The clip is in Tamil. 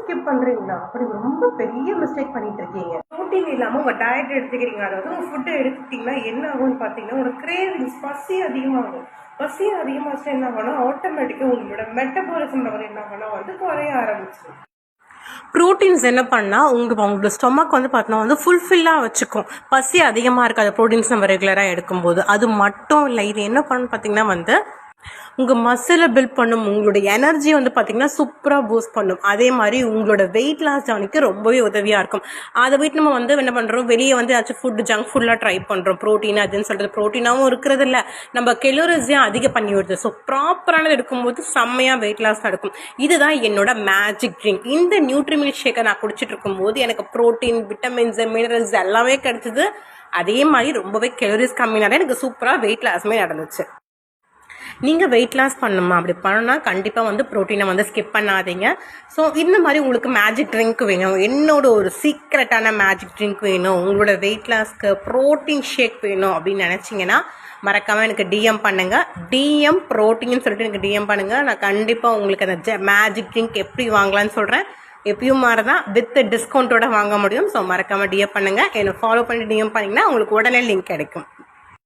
ஸ்கிப் பண்ணுறீங்களா? அப்படி ரொம்ப பெரிய மிஸ்டேக் பண்ணிட்டு இருக்கீங்க. ப்ரோட்டீன் இல்லாமல் உங்கள் டயட் எடுத்துக்கிறீங்க, அதாவது உங்கள் ஃபுட்டை எடுத்துக்கிட்டிங்கன்னா என்ன ஆகும்னு பார்த்தீங்கன்னா ஒரு கிரேவிங்ஸ், பசி அதிகமாகும். பசி அதிகமாச்சுன்னா என்ன ஆகும்னா ஆட்டோமேட்டிக்காக உங்களோட மெட்டபாலிசம் லெவல் என்ன ஆகும்னா குறைய ஆரம்பிச்சிடும். ப்ரோட்டீன்ஸ் என்ன பண்ணால் உங்களோட ஸ்டொமக் பார்த்தீங்கன்னா ஃபுல்ஃபில்லாக வச்சுக்கும். பசி அதிகமாக இருக்காது ப்ரோட்டீன்ஸ் நம்ம ரெகுலராக எடுக்கும்போது. அது மட்டும் இல்லை, இது என்ன பண்ணணும் பார்த்தீங்கன்னா உங்கள் மசிலை பில்ட் பண்ணும், உங்களோட எனர்ஜி பார்த்தீங்கன்னா சூப்பராக பூஸ்ட் பண்ணும். அதே மாதிரி உங்களோட வெயிட் லாஸ் ஜானிக்கு ரொம்பவே உதவியாக இருக்கும். அதை போய்ட்டு நம்ம என்ன பண்ணுறோம், வெளியே ஏதாச்சும் ஃபுட் ஜங்க் ஃபுட்லாம் ட்ரை பண்ணுறோம். ப்ரோட்டீன் அதுன்னு சொல்கிறது ப்ரோட்டீனாகவும் இருக்கிறது இல்லை, நம்ம கெலோரிஸையும் அதிகம் பண்ணி விடுது. ஸோ ப்ராப்பரானது எடுக்கும்போது செம்மையாக வெயிட் லாஸ் நடக்கும். இதுதான் என்னோட மேஜிக் ட்ரிங்க். இந்த நியூட்ரிமில்க் ஷேக்கை நான் குடிச்சிட்டு இருக்கும்போது எனக்கு ப்ரோட்டீன், விட்டமின்ஸ், மினரல்ஸ் எல்லாமே கிடைச்சிது. அதே மாதிரி ரொம்பவே கெலோரிஸ் கம்மினால எனக்கு சூப்பராக வெயிட் லாஸுமே நடந்துச்சு. நீங்கள் வெயிட் லாஸ் பண்ணணுமா? அப்படி பண்ணணும்னா கண்டிப்பாக ப்ரோட்டீனை ஸ்கிப் பண்ணாதீங்க. ஸோ இந்த மாதிரி உங்களுக்கு மேஜிக் ட்ரிங்க் வேணும், என்னோட ஒரு சீக்ரெட்டான மேஜிக் ட்ரிங்க் வேணும், உங்களோட வெயிட் லாஸ்க்கு ப்ரோட்டீன் ஷேக் வேணும் அப்படின்னு நினச்சிங்கன்னா மறக்காமல் எனக்கு டிஎம் பண்ணுங்கள். டிஎம் ப்ரோட்டீன் சொல்லிட்டு எனக்கு டிஎம் பண்ணுங்கள். நான் கண்டிப்பாக உங்களுக்கு அந்த மேஜிக் ட்ரிங்க் எப்படி வாங்கலான்னு சொல்கிறேன். எப்பயும் மாதிரி தான் வித் டிஸ்கவுண்ட்டோட வாங்க முடியும். ஸோ மறக்காமல் டிஎம் பண்ணுங்கள். என்னை ஃபாலோ பண்ணி டிஎம் பண்ணிங்கன்னா உங்களுக்கு உடனே லிங்க் கிடைக்கும்.